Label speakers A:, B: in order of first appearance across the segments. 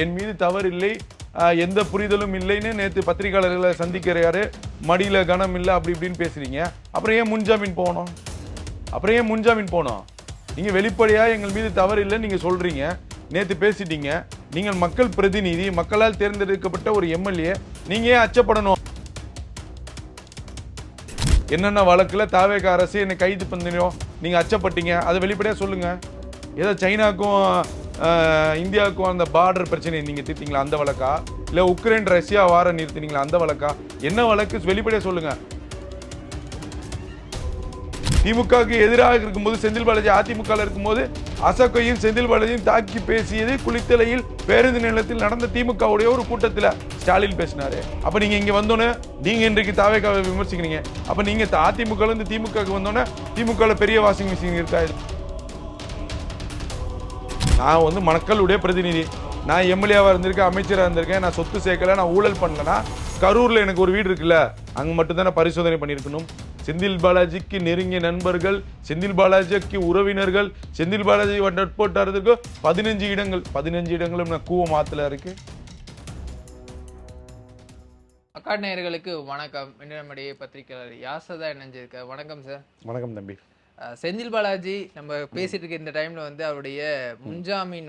A: என் மீது தவறு இல்லை, எந்த புரிதலும் இல்லைன்னு நேற்று பத்திரிகையாளர்களை சந்திக்கிறாரு, மடியில கனம் இல்லை அப்படி இப்படின்னு பேசுறீங்க. அப்புறம் ஏன் முன்ஜாமீன் போகணும்? நீங்க வெளிப்படையா எங்கள் மீது தவறு இல்லைன்னு நீங்க சொல்றீங்க, நேற்று பேசிட்டீங்க. நீங்கள் மக்கள் பிரதிநிதி, மக்களால் தேர்ந்தெடுக்கப்பட்ட ஒரு எம்எல்ஏ, நீங்க ஏன் அச்சப்படணும்? என்னென்ன வழக்குல தாவேக அரசு என்னை கைது பண்ணினோம் நீங்க அச்சப்பட்டீங்க, அதை வெளிப்படையா சொல்லுங்க. ஏதோ சைனாக்கும் இந்தியாவுக்கும் அந்த பார்டர் பிரச்சனை நீங்க தீர்த்தீங்களா, அந்த வழக்கா? இல்ல உக்ரைன் ரஷ்யா வார நிறுத்தினீங்களா, அந்த வழக்கா? என்ன வழக்கு வெளிப்படையா சொல்லுங்க. திமுகவுக்கு எதிராக இருக்கும்போது செந்தில் பாலாஜி அதிமுக இருக்கும்போது அசோக்கையும் செந்தில் பாலாஜியும் தாக்கி பேசியது குளித்தலையில் பேருந்து நிலையத்தில் நடந்த திமுகவுடைய ஒரு கூட்டத்தில் ஸ்டாலின் பேசினாரு. அப்ப நீங்க இங்க வந்தோன்னே நீங்க இன்றைக்கு தாவேக்காவை விமர்சிக்கிறீங்க. அப்ப நீங்க அதிமுக இருந்து திமுகவுக்கு வந்தோன்னே திமுக பெரிய வாஷிங் மிஷின் இருக்கா? நான் மக்களுடைய பிரதிநிதி, நான் எம்எல்ஏவா இருந்திருக்கேன், அமைச்சராக இருந்திருக்கேன், நான் சொத்து சேர்க்கல, நான் ஊழல் பண்ணலன்னா கரூர்ல எனக்கு ஒரு வீடு இருக்குல்ல, அங்க மட்டும் தானே பரிசோதனை பண்ணியிருக்கணும். செந்தில் பாலாஜிக்கு நெருங்கிய நண்பர்கள், செந்தில் பாலாஜிக்கு உறவினர்கள், செந்தில் பாலாஜி நட்போட்டாரத்துக்கு 15 இடங்களும் நான் கூவமாத்துல இருக்கு.
B: அக்காட் நேயர்களுக்கு வணக்கம். இன்று நம்முடைய பத்திரிகையாளர் யாசதா இணைஞ்சிருக்க. வணக்கம் சார்.
A: வணக்கம் தம்பி.
B: செந்தில் பாலாஜி நம்ம பேசிட்டு இருக்க இந்த டைம்ல அவருடைய முன்ஜாமீன்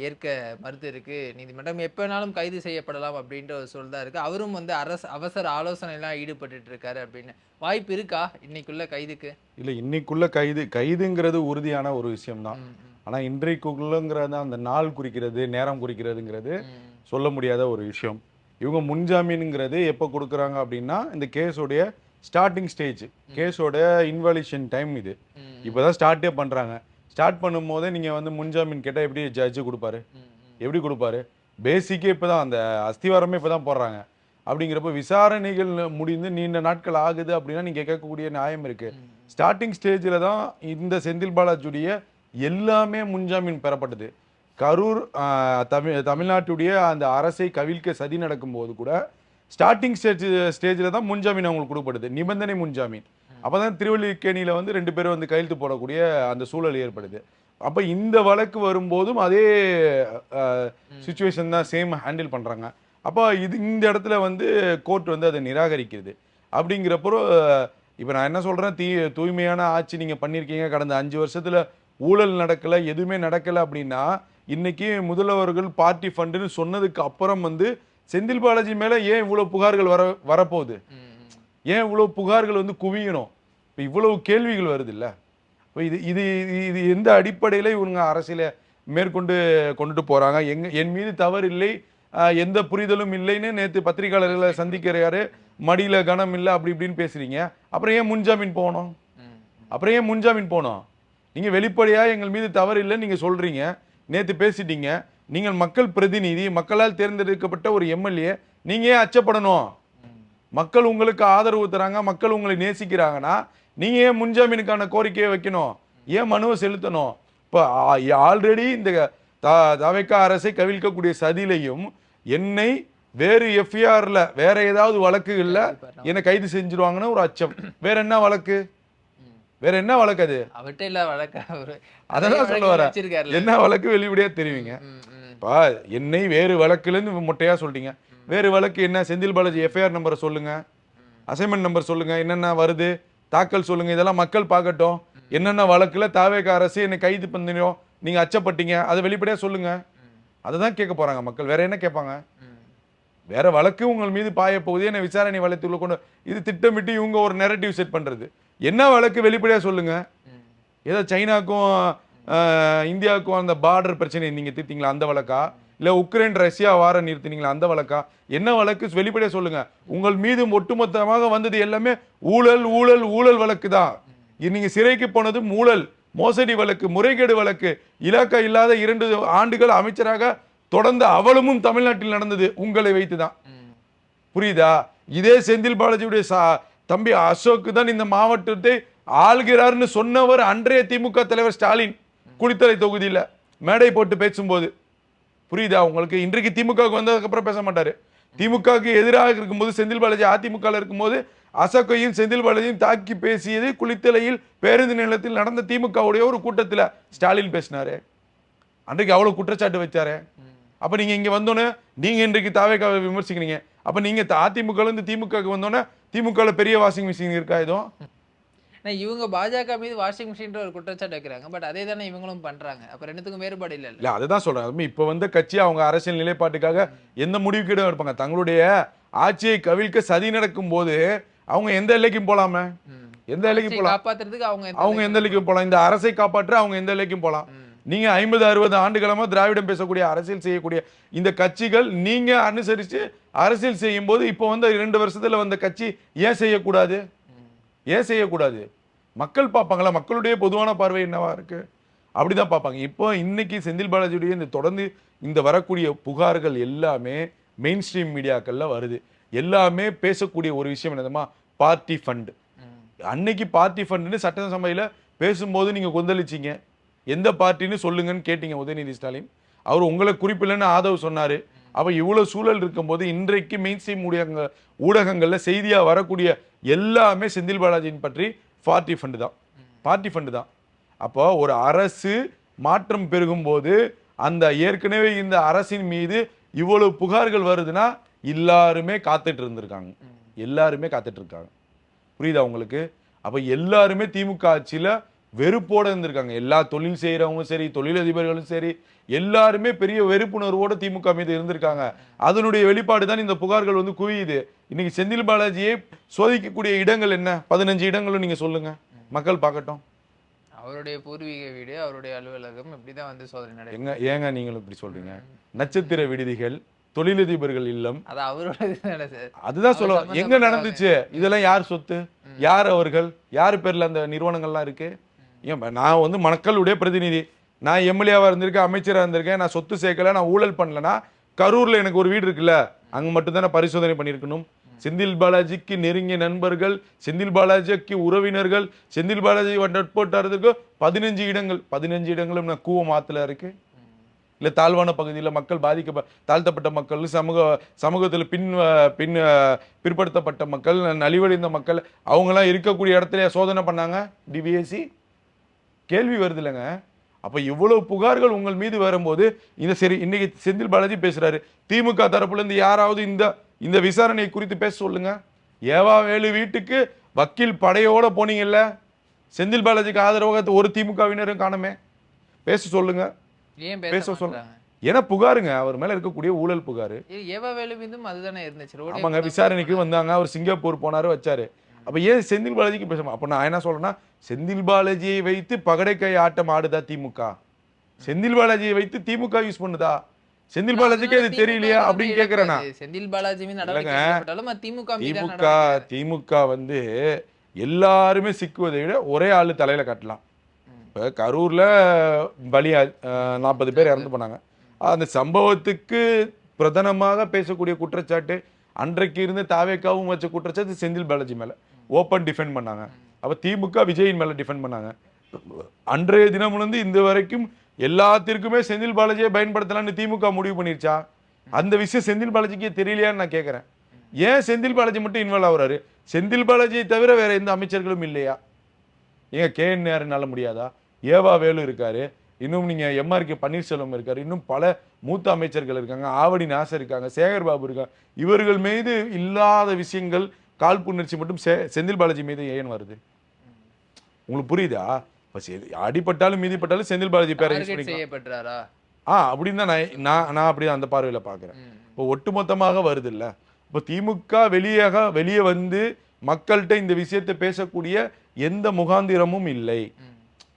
B: ஏற்க மறுத்து இருக்கு நீதிமன்றம். எப்பனாலும் கைது செய்யப்படலாம் அப்படின்ற ஒரு சொல் தான் இருக்கு. அவரும் அவசர ஆலோசனை எல்லாம் ஈடுபட்டு இருக்காரு அப்படின்னு. வாய்ப்பு இருக்கா இன்னைக்குள்ள கைதுக்கு?
A: இல்ல, இன்னைக்குள்ள கைதுங்கிறது உறுதியான ஒரு விஷயம் தான். ஆனா இன்றைக்குள்ளங்கிறது அந்த நாள் குறிக்கிறது, நேரம் குறிக்கிறதுங்கிறது சொல்ல முடியாத ஒரு விஷயம். இவங்க முன்ஜாமீனுங்கிறது எப்போ கொடுக்குறாங்க அப்படின்னா இந்த கேஸோடைய ஸ்டார்டிங் ஸ்டேஜ், கேஸோட இன்வாலிஷன் டைம் இது. இப்போதான் ஸ்டார்ட்டே பண்றாங்க. ஸ்டார்ட் பண்ணும் போதே நீங்க முன்ஜாமீன் கேட்டால் எப்படி ஜட்ஜு கொடுப்பாரு? எப்படி கொடுப்பாரு? பேசிக்கே இப்போதான் அந்த அஸ்திவாரமே இப்போதான் போடுறாங்க. அப்படிங்கிறப்ப விசாரணைகள் முடிந்து நீண்ட நாட்கள் ஆகுது அப்படின்னா நீங்க கேட்கக்கூடிய நியாயம் இருக்கு. ஸ்டார்டிங் ஸ்டேஜில் தான் இந்த செந்தில் பாலாஜியுடைய எல்லாமே முன்ஜாமீன் பெறப்பட்டது. கரூர் தமிழ்நாட்டுடைய அந்த அரசை கவிழ்க்க சதி நடக்கும் போது கூட ஸ்டார்டிங் ஸ்டேஜில் தான் முன்ஜாமீன் அவங்களுக்கு கொடுக்கப்படுது, நிபந்தனை முன்ஜாமீன். அப்போதான் திருவல்லிக்கேணியில் 2 பேர் கையெழுத்து போடக்கூடிய அந்த சூழல் ஏற்படுது. அப்போ இந்த வழக்கு வரும்போதும் அதே சுச்சுவேஷன் தான், சேம் ஹேண்டில் பண்ணுறாங்க. அப்போ இந்த இடத்துல கோர்ட் அதை நிராகரிக்கிறது. அப்படிங்கிறப்போ இப்போ நான் என்ன சொல்கிறேன், தூய்மையான ஆட்சி நீங்கள் பண்ணியிருக்கீங்க, கடந்த 5 வருஷத்தில் ஊழல் நடக்கலை, எதுவுமே நடக்கலை அப்படின்னா இன்னைக்கு முதல்வர்கள் பார்ட்டி ஃபண்டுன்னு சொன்னதுக்கு அப்புறம் செந்தில் பாலாஜி மேல ஏன் இவ்வளவு புகார்கள் வரப்போகுது? ஏன் இவ்வளவு புகார்கள் குவியணும்? இப்போ இவ்வளவு கேள்விகள் வருது இல்ல? இது இது இது எந்த அடிப்படையில இவங்க அரசியல கொண்டுட்டு போறாங்க? என் மீது தவறு இல்லை, எந்த புரிதலும் இல்லைன்னு நேற்று பத்திரிகையாளர்களை சந்திக்கிறாரு, மடியில கனம் இல்லை அப்படி இப்படின்னு பேசுறீங்க. அப்புறம் ஏன் முன்ஜாமீன் போகணும்? நீங்க வெளிப்படையா எங்கள் மீது தவறு இல்லைன்னு நீங்க சொல்றீங்க, நேற்று பேசிட்டீங்க. நீங்கள் மக்கள் பிரதிநிதி, மக்களால் தேர்ந்தெடுக்கப்பட்ட ஒரு எம்எல்ஏ, நீங்க ஏன் அச்சப்படணும்? மக்கள் உங்களுக்கு ஆதரவு தராங்க, மக்கள் உங்களை நேசிக்கிறாங்கன்னா நீங்க ஏன் முன்ஜாமீனுக்கான கோரிக்கையை வைக்கணும்? ஏன் மனுவை செலுத்தணும்? இப்போ ஆல்ரெடி இந்த தவேகா அரசை கவிழ்க்கக்கூடிய சதியிலையும் என்னை வேறு எஃப்ஐஆர்ல வேற ஏதாவது வழக்குகள்ல என்னை கைது செஞ்சிருவாங்கன்னு ஒரு அச்சம். வேற என்ன வழக்கு அது? அதான் சொல்ல வர, என்ன வழக்கு வெளிப்படையா தெரிவிங்க. என்னை வேறு வழக்குல இருந்து மொட்டையா சொல்லிட்டீங்க. வேறு வழக்கு என்ன? செந்தில் பாலாஜி எஃப்ஐஆர் நம்பரை சொல்லுங்க, அசைன்மெண்ட் நம்பர் சொல்லுங்க, என்னென்ன வருது தாக்கல் சொல்லுங்க, இதெல்லாம் மக்கள் பார்க்கட்டும். என்னென்ன வழக்குல தாவேகா அரசு என்னை கைது பண்ணினோம் நீங்க அச்சப்பட்டீங்க, அதை வெளிப்படையா சொல்லுங்க. அதை தான் கேட்க போறாங்க மக்கள். வேற என்ன கேட்பாங்க? வேற வழக்கு உங்கள் மீது பாய போகுது, என்ன விசாரணை வழக்குள்ள கொண்டு இது திட்டமிட்டு இவங்க ஒரு நெரட்டிவ் செட் பண்றது. என்ன வழக்கு வெளிப்படையா சொல்லுங்க. ஏதோ சைனாக்கும் இந்தியாவுக்கும் அந்த பார்டர் பிரச்சனை நீங்க தீர்த்தீங்களா, அந்த வழக்கா? இல்ல உக்ரைன் ரஷ்யா வார நிறுத்தினீங்களா, அந்த வழக்கா? என்ன வழக்கு வெளிப்படையா சொல்லுங்க. உங்கள் மீது ஒட்டுமொத்தமாக வந்தது எல்லாமே ஊழல் வழக்கு தான். நீங்க சிறைக்கு போனது ஊழல் மோசடி வழக்கு, முறைகேடு வழக்கு. இலாக்கா இல்லாத 2 ஆண்டுகள் அமைச்சராக தொடர்ந்து அவலமும் தமிழ்நாட்டில் நடந்தது உங்களை வைத்துதான். புரியுதா? இதே செந்தில் பாலாஜியுடைய தம்பி அசோக் தான் இந்த மாவட்டத்தை ஆள்கிறார்னு சொன்னவர் அன்றைய திமுக தலைவர் ஸ்டாலின் குளித்தலை தொகுதியில மேடை போட்டு பேசும்போது. புரியுதா உங்களுக்கு? இன்றைக்கு திமுக வந்ததுக்கு அப்புறம் பேச மாட்டாரு. திமுகவுக்கு எதிராக இருக்கும்போது செந்தில் பாலாஜி அதிமுக இருக்கும்போது அசோக்கையும் செந்தில் பாலாஜியும் தாக்கி பேசியது குளித்தலையில் பேருந்து நிலையத்தில் நடந்த திமுகவுடைய ஒரு கூட்டத்தில் ஸ்டாலின் பேசினாரு. அன்றைக்கு அவ்வளவு குற்றச்சாட்டு வச்சாரு. அப்ப நீங்க இங்க வந்தோன்னே நீங்க இன்றைக்கு தாவேக்காவை விமர்சிக்கிறீங்க. அப்ப நீங்க அதிமுகல இருந்து திமுகவுக்கு வந்தோன்னே திமுகல பெரிய வாஷிங் மிஷின் இருக்கா எதுவும்?
B: இவங்க பாஜக மீது வாஷிங் மிஷின்ற ஒரு குற்றச்சாட்டு வைக்கிறாங்க. பட் அதே தானே இவங்களும் பண்றாங்க. அப்ப 2த்துக்கும் வேறுபாடு இல்ல.
A: இல்ல அதுதான் சொல்றேன். இப்ப வந்த கட்சி அவங்க அரசியல் நிலைப்பாட்டுக்காக எந்த முடிவுக்கு எடுப்பாங்க. தங்களுடைய ஆட்சியை கவிழ்க்க சதி நடக்கும் போது அவங்க எந்த எல்லைக்கும் போலாமே. எந்த எல்லைக்கும் போலாம்.
B: காப்பாத்துறதுக்கு
A: அவங்க எந்த எல்லைக்கும் போலாம். இந்த அரசை காப்பாற்ற அவங்க எந்த எல்லைக்கும் போலாம். நீங்க 50-60 ஆண்டுகளமா திராவிடம் பேசக்கூடிய அரசியல் செய்யக்கூடிய இந்த கட்சிகள் நீங்க அனுசரிச்சு அரசியல் செய்யும் போது இப்போ வந்து 2 வருஷத்துல வந்த கட்சி ஏன் செய்யக்கூடாது? ஏன் செய்யக்கூடாது? மக்கள் பார்ப்பாங்களா? மக்களுடைய பொதுவான பார்வை என்னவா இருக்கு? அப்படிதான் பார்ப்பாங்க. இப்போ இன்னைக்கு செந்தில் பாலாஜியுடைய இந்த தொடர்ந்து இந்த வரக்கூடிய புகார்கள் எல்லாமே மெயின் ஸ்ட்ரீம் மீடியாக்கள்ல வருது. எல்லாமே பேசக்கூடிய ஒரு விஷயம் என்னதுமா, பார்ட்டி ஃபண்ட். அன்னைக்கு பார்ட்டி ஃபண்டுன்னு சட்டசபையில பேசும்போது நீங்க கொந்தளிச்சீங்க. எந்த பார்ட்டின்னு சொல்லுங்கன்னு கேட்டீங்க உதயநிதி ஸ்டாலின். அவர் உங்களை குறிப்பில்லைன்னு ஆதவ் சொன்னாரு. அப்ப இவ்வளவு சூழல் இருக்கும்போது இன்றைக்கு மெயின் ஸ்ட்ரீம் ஊடகங்கள்ல செய்தியா வரக்கூடிய எல்லாமே செந்தில் பாலாஜியின் பற்றி பார்ட்டி ஃபண்டு தான். பார்ட்டி ஃபண்டு தான். அப்போ ஒரு அரசு மாற்றம் பெருகும் போது அந்த ஏற்கனவே இந்த அரசின் மீது இவ்வளவு புகார்கள் வருதுன்னா எல்லாருமே காத்துட்டு இருந்திருக்காங்க. எல்லாருமே காத்துட்டு இருக்காங்க. புரியுதா உங்களுக்கு? அப்ப எல்லாருமே திமுக ஆட்சியில வெறுப்போட இருந்திருக்காங்க. எல்லா தொழில் செய்யறவங்களும் சரி, தொழிலதிபர்களும் சரி, எல்லாருமே பெரிய வெறுப்புணர்வோட திமுக மீது இருந்திருக்காங்க. அதனுடைய வெளிப்பாடு தான் இந்த புகார்கள் வந்து குவியுது. இன்னைக்கு செந்தில் பாலாஜியை சோதிக்கக்கூடிய இடங்கள் என்ன? 15 இடங்களும் நீங்க சொல்லுங்க, மக்கள் பார்க்கட்டும்.
B: அவருடைய பூர்வீக வீடு, அவருடைய அலுவலகம் இப்படிதான் வந்து சோதனை நடக்கும்.
A: ஏங்க நீங்களும் இப்படி சொல்றீங்க? நட்சத்திர விடுதிகள், தொழிலதிபர்கள் இல்லம்,
B: அது அவரோட
A: அதுதான் சொல்லுவோம். எங்க நடந்துச்சு? இதெல்லாம் யார் சொத்து? யார் அவர்கள்? யார் பேர்ல அந்த நிறுவனங்கள்லாம் இருக்கு? ஏன் நான் வந்து மக்களுடைய பிரதிநிதி, நான் எம்எல்ஏவா இருந்திருக்கேன், அமைச்சராக இருந்திருக்கேன், நான் சொத்து சேர்க்கல, நான் ஊழல் பண்ணலன்னா கரூர்ல எனக்கு ஒரு வீடு இருக்குல்ல, அங்க மட்டும் தான் பரிசோதனை பண்ணியிருக்கணும். செந்தில் பாலாஜிக்கு நெருங்கிய நண்பர்கள், செந்தில் பாலாஜிக்கு உறவினர்கள், செந்தில் பாலாஜி நட்போட்டாரத்துக்கு 15 இடங்கள், 15 இடங்களும் நான் கூவமாத்துல இருக்கு. இல்ல தாழ்வான பகுதியில் மக்கள் தாழ்த்தப்பட்ட மக்கள், சமூகத்தில் பிற்படுத்தப்பட்ட மக்கள், நலிவடைந்த மக்கள், அவங்கெல்லாம் இருக்கக்கூடிய இடத்துல சோதனை பண்ணாங்க டிவிஎஸ்சி. கேள்வி வருது இல்லைங்க. அப்ப இவ்வளவு புகார்கள் உங்கள் மீது வரும்போது இந்த சரி இன்னைக்கு செந்தில் பாலாஜி பேசுறாரு. திமுக தரப்புல இருந்து யாராவது இந்த விசாரணை குறித்து பேச சொல்லுங்க. ஏவா வேலு வீட்டுக்கு வக்கீல் படையோட போனீங்கல்ல, செந்தில் பாலாஜிக்கு ஆதரவாக ஒரு திமுகவினரும் காணமே. பேச சொல்லுங்க. பேச சொல்லுங்க. ஏன்னா புகாருங்க, அவர் மேல இருக்கக்கூடிய ஊழல் புகாரு.
B: அதுதானே இருந்துச்சு.
A: ஆமாங்க, விசாரணைக்கு வந்தாங்க. அவர் சிங்கப்பூர் போனாரு, வச்சாரு. அப்ப ஏன் செந்தில் பாலாஜிக்கு பேசணும்? அப்ப நான் என்ன சொல்றேன்னா, செந்தில் பாலாஜியை வைத்து பகடைக்கை ஆட்டம் ஆடுதா திமுக? செந்தில் பாலாஜியை வைத்து திமுக யூஸ் பண்ணுதா? செந்தில் பாலாஜிக்கு அது தெரியலையா அப்படின்னு கேக்குறேன்.
B: செந்தில் பாலாஜி
A: திமுக வந்து எல்லாருமே சிக்குவதை விட ஒரே ஆளு தலையில கட்டலாம். இப்ப கரூர்ல பலியா 40 பேர் இறந்து போனாங்க. அந்த சம்பவத்துக்கு பிரதானமாக பேசக்கூடிய குற்றச்சாட்டு அன்றைக்கு இருந்து தாவேக்காவும் வச்ச குற்றச்சாட்டு செந்தில் பாலாஜி மேல ஓப்பன் டிஃபெண்ட் பண்ணாங்க. அப்ப திமுக விஜயின் மேல டிஃபெண்ட் பண்ணாங்க. அன்றைய தினம்லேருந்து இந்த வரைக்கும் எல்லாத்திற்குமே செந்தில் பாலாஜியை பயன்படுத்தலாம்னு திமுக முடிவு பண்ணிருச்சா? அந்த விஷயம் செந்தில் பாலாஜிக்கே தெரியலையான்னு நான் கேட்கிறேன். ஏன் செந்தில் பாலாஜி மட்டும் இன்வால்வ் ஆகுறாரு? செந்தில் பாலாஜியை தவிர வேற எந்த அமைச்சர்களும் இல்லையா? ஏங்க KN முடியாதா? ஏவா வேலு இருக்காரு, இன்னும் நீங்க MRK பன்னீர்செல்வம் இருக்காரு, இன்னும் பல மூத்த அமைச்சர்கள் இருக்காங்க, ஆவடி நாசர் இருக்காங்க, சேகர் பாபு இருக்காங்க. இவர்கள் மீது இல்லாத விஷயங்கள் காழ்ப்புணர்ச்சி மட்டும் செந்தில் பாலாஜி மீது ஏன் வருது? உங்களுக்கு புரியுதா? அடிப்பட்டாலும் மீதிப்பட்டாலும் செந்தில் பாலாஜி பேரை யூஸ் பண்ணிக்கலாம். அப்படின்னு தான் நான் அப்படியே அந்த பார்வையில பாக்குறேன். இப்போ ஒட்டுமொத்தமாக வருது இல்ல. இப்போ திமுக வெளியே வந்து மக்கள்கிட்ட இந்த விஷயத்தை பேசக்கூடிய எந்த முகாந்திரமும் இல்லை.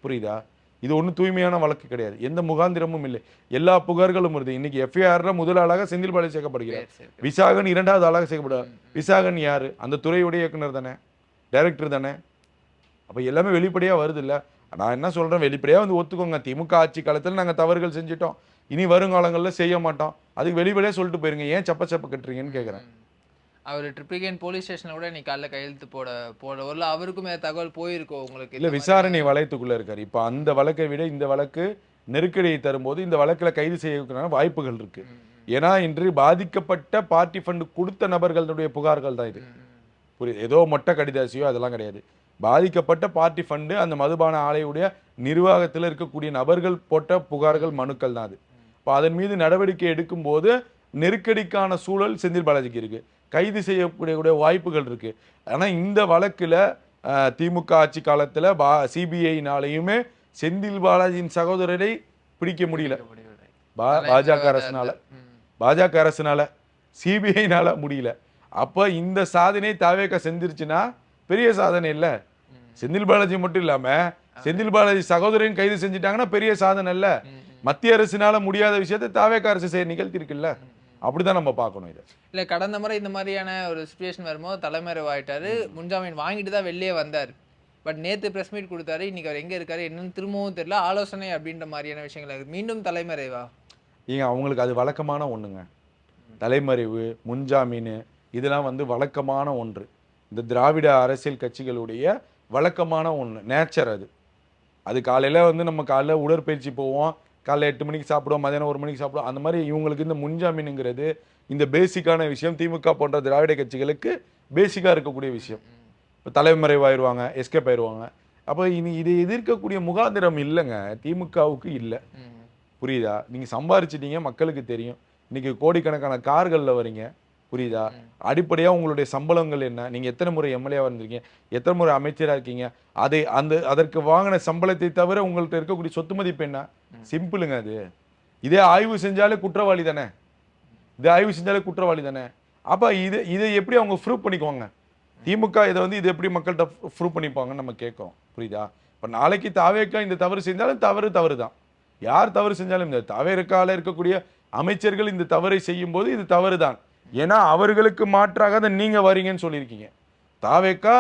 A: புரியுதா? இது ஒன்றும் தூய்மையான வழக்கு கிடையாது. எந்த முகாந்திரமும் இல்லை. எல்லா புகார்களும் வருது. இன்னைக்கு FIR முதல் ஆளாக செந்தில் பாலாஜி சேர்க்கப்படுகிறார். விசாகன் 2வது ஆளாக சேர்க்கப்படுவார். விசாகன் யாரு? அந்த துறையுடைய இயக்குனர் தானே, டைரக்டர் தானே. அப்ப எல்லாமே வெளிப்படையா வருது இல்ல. நான் என்ன சொல்றேன், வெளிப்படையா வந்து ஒத்துக்கோங்க, திமுக ஆட்சி காலத்துல நாங்க தவறுகள் செஞ்சிட்டோம், இனி வருங்காலங்கள்ல செய்ய மாட்டோம், அதுக்கு வெளிப்படையா சொல்லிட்டு போயிருங்க. ஏன் சப்ப கட்டுறீங்கன்னு கேக்குறேன்.
B: அவர் ட்ரிப்ளிகேன் போலீஸ் ஸ்டேஷன்ல கூட நீ காலைல கையெழுத்து போட வரல. அவருக்கும் தகவல் போயிருக்கோம் உங்களுக்கு?
A: இல்ல, விசாரணை வளையத்துக்குள்ள இருக்காரு. இப்ப அந்த வழக்கை விட இந்த வழக்கு நெருக்கடியை தரும்போது இந்த வழக்குல கைது செய்ய வாய்ப்புகள் இருக்கு. ஏன்னா இன்று பாதிக்கப்பட்ட பார்ட்டி ஃபண்ட் கொடுத்த நபர்களுடைய புகார்கள் தான் இது. புரியுது? ஏதோ மொட்டை கடிதாசியோ அதெல்லாம் கிடையாது. பாதிக்கப்பட்ட பார்ட்டி ஃபண்டு அந்த மதுபான ஆலையுடைய நிர்வாகத்தில் இருக்கக்கூடிய நபர்கள் போட்ட புகார்கள், மனுக்கள் தான் அது. இப்போ அதன் மீது நடவடிக்கை எடுக்கும்போது நெருக்கடிக்கான சூழல் செந்தில் பாலாஜிக்கு இருக்கு, கைது செய்யக்கூடிய வாய்ப்புகள் இருக்கு. ஆனா இந்த வழக்குல திமுக ஆட்சி காலத்துல சிபிஐனாலையுமே செந்தில் பாலாஜியின் சகோதரரை பிடிக்க முடியல. பாஜக அரசுனால பாஜக அரசுனால சிபிஐனால முடியல. அப்ப இந்த சாதனை தாவேக செஞ்சிருச்சுன்னா பெரிய சாதனை இல்ல. செந்தில் பாலாஜி மட்டும் இல்லாம செந்தில் பாலாஜி சகோதரன் கைது செஞ்சுட்டாங்கன்னா பெரிய சாதனை இல்ல. மத்திய அரசினால முடியாத விஷயத்தை தாவேக அரசு செய்ய நிகழ்த்திருக்குல்ல. அப்படிதான் நம்ம பார்க்கணும் இதை.
B: இல்ல கடந்த முறை இந்த மாதிரியான ஒரு சிச்சுவேஷன் வரும்போது தலைமறைவாயிட்டாரு, முன்ஜாமீன் வாங்கிட்டு தான் வெளியே வந்தார். பட் நேத்து பிரஸ் மீட் கொடுத்தாரு, இன்னைக்கு அவர் எங்க இருக்காரு என்னன்னு திரும்பவும் தெரியல. ஆலோசனை அப்படின்ற மாதிரியான விஷயங்கள் மீண்டும் தலைமறைவா?
A: அவங்களுக்கு அது வழக்கமான ஒண்ணுங்க. தலைமறைவு, முன்ஜாமீன் இதெல்லாம் வழக்கமான ஒன்று. இந்த திராவிட அரசியல் கட்சிகளுடைய வழக்கமான ஒன்று, நேச்சர் அது. அது காலையில் நம்ம காலையில் உடற்பயிற்சி போவோம், காலைல 8 மணிக்கு சாப்பிடுவோம், மதியானம் 1 மணிக்கு சாப்பிடுவோம். அந்த மாதிரி இவங்களுக்கு இந்த முன்ஜாமீனுங்கிறது இந்த பேசிக்கான விஷயம் திமுக போன்ற திராவிட கட்சிகளுக்கு பேசிக்காக இருக்கக்கூடிய விஷயம். இப்போ தலைமறைவாயிருவாங்க, எஸ்கேப் ஆயிடுவாங்க. அப்போ இதை எதிர்க்கக்கூடிய முகாந்திரம் இல்லைங்க, திமுகவுக்கு இல்லை. புரியுதா? நீங்கள் சம்பாரிச்சிட்டீங்க, மக்களுக்கு தெரியும். இன்னைக்கு கோடிக்கணக்கான கார்களில் வரீங்க, புரியுதா? அடிப்படையாக உங்களுடைய சம்பளங்கள் என்ன, நீங்கள் எத்தனை முறை எம்எல்ஏவாக இருந்திருக்கீங்க, எத்தனை முறை அமைச்சராக இருக்கீங்க, அதற்கு வாங்கின சம்பளத்தை தவிர உங்கள்கிட்ட இருக்கக்கூடிய சொத்து மதிப்பு என்ன? சிம்பிளுங்க அது. இதே ஆய்வு செஞ்சாலே குற்றவாளி தானே. அப்போ இதை எப்படி அவங்க ப்ரூவ் பண்ணிக்குவாங்க? திமுக இது எப்படி மக்கள்கிட்ட ப்ரூவ் பண்ணிப்பாங்கன்னு நம்ம கேட்குறோம். புரியுதா? இப்போ நாளைக்கு தாவேக்கா இந்த தவறு செஞ்சாலும் தவறு தான். யார் தவறு செஞ்சாலும் இந்த தாவேக்கால இருக்கக்கூடிய அமைச்சர்கள் இந்த தவறை செய்யும் போது இது தவறு தான். ஏன்னா அவர்களுக்கு மாற்றாக நீங்க வரீங்கன்னு சொல்லியிருக்கீங்க. தாவேக்கா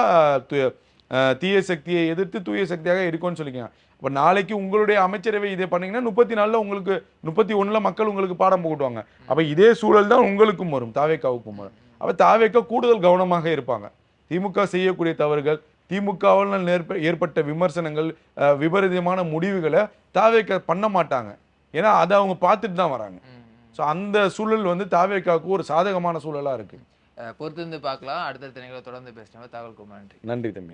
A: தீய சக்தியை எதிர்த்து தூய சக்தியாக இருக்கும்னு சொல்லிக்கீங்க. அப்ப நாளைக்கு உங்களுடைய அமைச்சரவை இதை பண்ணீங்கன்னா 34 உங்களுக்கு 31 மக்கள் உங்களுக்கு பாடம் புகட்டுவாங்க. அப்ப இதே சூழல் தான் உங்களுக்கும் வரும், தாவேக்காவுக்கும் வரும். அப்ப தாவேக்கா கூடுதல் கவனமாக இருப்பாங்க. திமுக செய்யக்கூடிய தவறுகள், திமுகவால் ஏற்பட்ட விமர்சனங்கள், விபரீதமான முடிவுகளை தாவேக்கா பண்ண மாட்டாங்க. ஏன்னா அதை அவங்க பார்த்துட்டு தான் வராங்க. ஸோ அந்த சூழல் தாவேக்காவுக்கு ஒரு சாதகமான சூழலா இருக்கு.
B: பொறுத்திருந்து பார்க்கலாம். அடுத்த நிகழ்வை தொடர்ந்து பேசுறோம். தகவல் நன்றி.
A: நன்றி தம்பி.